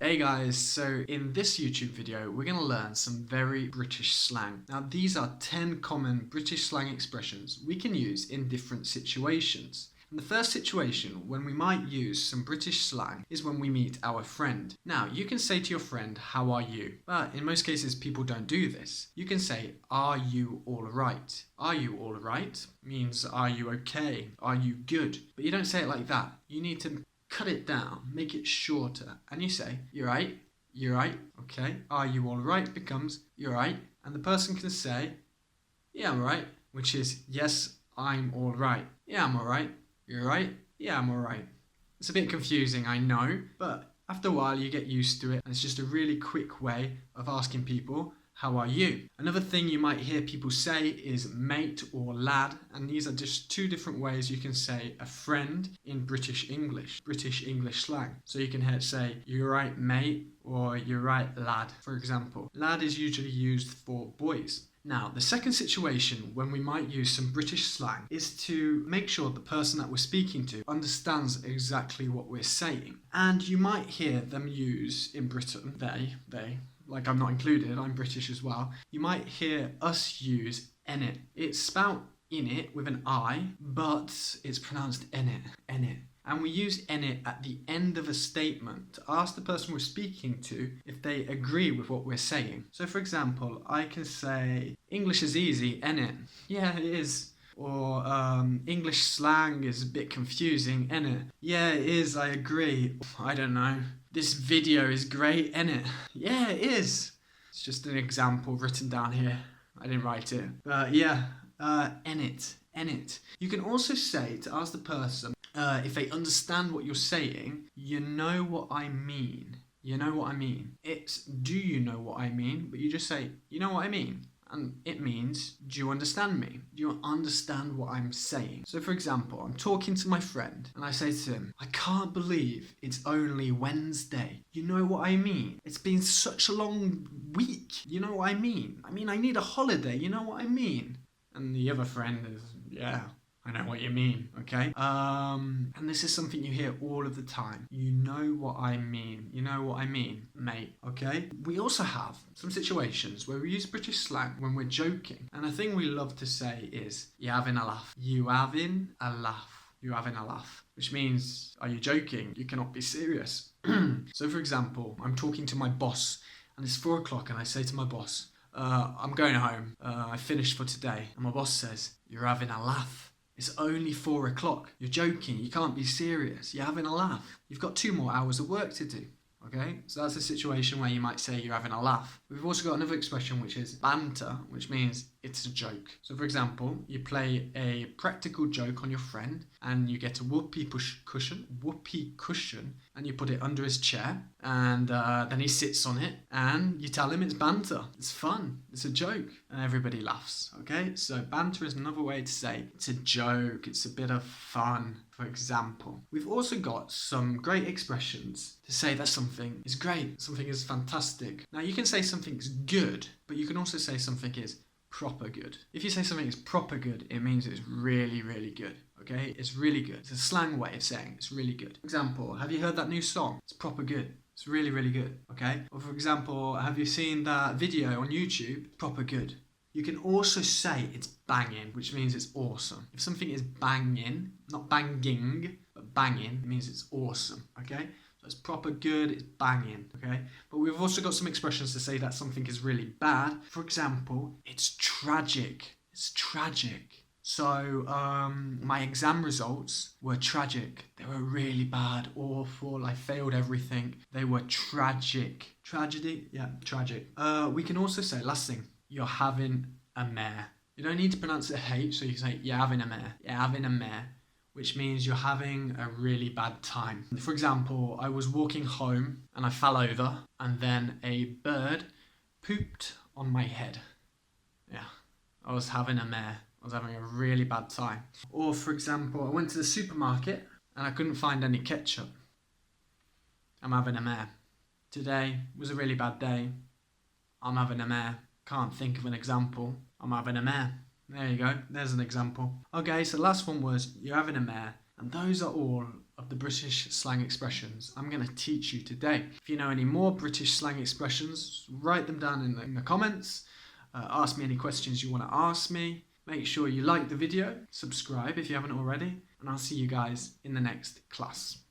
Hey guys, so in this YouTube video we're going to learn some very British slang. Now these are 10 common British slang expressions we can use in different situations. And the first situation when we might use some British slang is when we meet our friend. Now you can say to your friend, "How are you?" But in most cases people don't do this. You can say, "Are you alright?" Are you alright means are you okay? Are you good? But you don't say it like that. You need to cut it down, make it shorter, and you say, "You're right, you're right, okay." Are you alright becomes, "You're right," and the person can say, "Yeah, I'm alright," which is, "Yes, I'm alright." "Yeah, I'm alright." "You're right." "Yeah, I'm alright." It's a bit confusing, I know, but after a while you get used to it, and it's just a really quick way of asking people, "How are you?" Another thing you might hear people say is mate or lad, and these are just two different ways you can say a friend in British English slang. So you can say, "You're right, mate," or "You're right, lad," for example. Lad is usually used for boys. Now, the second situation when we might use some British slang is to make sure the person that we're speaking to understands exactly what we're saying. And you might hear them use in Britain, they, like I'm not included, I'm British as well. You might hear us use "enit." It's spelt in it with an I, but it's pronounced enit. And we use "enit" at the end of a statement to ask the person we're speaking to if they agree with what we're saying. So for example, I can say, "English is easy, enit." "Yeah, it is." Or "English slang is a bit confusing, innit?" "Yeah, it is, I agree." I don't know. "This video is great, innit?" "Yeah, it is." It's just an example written down here. I didn't write it. But yeah, enit. You can also say to ask the person if they understand what you're saying, "You know what I mean." You know what I mean. It's "Do you know what I mean?" But you just say, "You know what I mean?" And it means, "Do you understand me? Do you understand what I'm saying?" So for example, I'm talking to my friend and I say to him, "I can't believe it's only Wednesday. You know what I mean? It's been such a long week. You know what I mean? I need a holiday. You know what I mean?" And the other friend is, "Yeah, I know what you mean," okay? And this is something you hear all of the time. "You know what I mean. You know what I mean, mate," okay? We also have some situations where we use British slang when we're joking. And a thing we love to say is, "You having a laugh." You having a laugh. You having a laugh. Which means, are you joking? You cannot be serious. So for example, I'm talking to my boss and it's 4 o'clock and I say to my boss, "I'm going home. I finished for today." And my boss says, "You're having a laugh. It's only 4 o'clock. You're joking. You can't be serious. You're having a laugh. You've got 2 more hours of work to do." Okay, so that's a situation where you might say you're having a laugh. We've also got another expression which is banter, which means it's a joke. So for example, you play a practical joke on your friend and you get a whoopee cushion and you put it under his chair and then he sits on it and you tell him it's banter. It's fun. It's a joke and everybody laughs. Okay, so banter is another way to say it's a joke. It's a bit of fun. For example, we've also got some great expressions to say that something is great, something is fantastic. Now you can say something's good, but you can also say something is proper good. If you say something is proper good, it means it's really, really good. Okay, it's really good. It's a slang way of saying it's really good. For example, have you heard that new song? It's proper good. It's really, really good. Okay. Or for example, have you seen that video on YouTube? Proper good. You can also say it's banging, which means it's awesome. If something is banging, not banging, but banging, it means it's awesome, okay? So it's proper good, it's banging, okay? But we've also got some expressions to say that something is really bad. For example, it's tragic. It's tragic. So my exam results were tragic. They were really bad, awful. I failed everything. They were tragic. Tragedy? Yeah, tragic. We can also say, last thing, you're having a mare. You don't need to pronounce the H, so you can say, "You're having a mare." You're having a mare, which means you're having a really bad time. For example, I was walking home and I fell over and then a bird pooped on my head. Yeah, I was having a mare. I was having a really bad time. Or for example, I went to the supermarket and I couldn't find any ketchup. I'm having a mare. Today was a really bad day. I'm having a mare. Can't think of an example. I'm having a mare. There you go. There's an example. Okay, so the last one was you're having a mare. And those are all of the British slang expressions I'm going to teach you today. If you know any more British slang expressions, write them down in the comments. Ask me any questions you want to ask me. Make sure you like the video, subscribe if you haven't already, and I'll see you guys in the next class.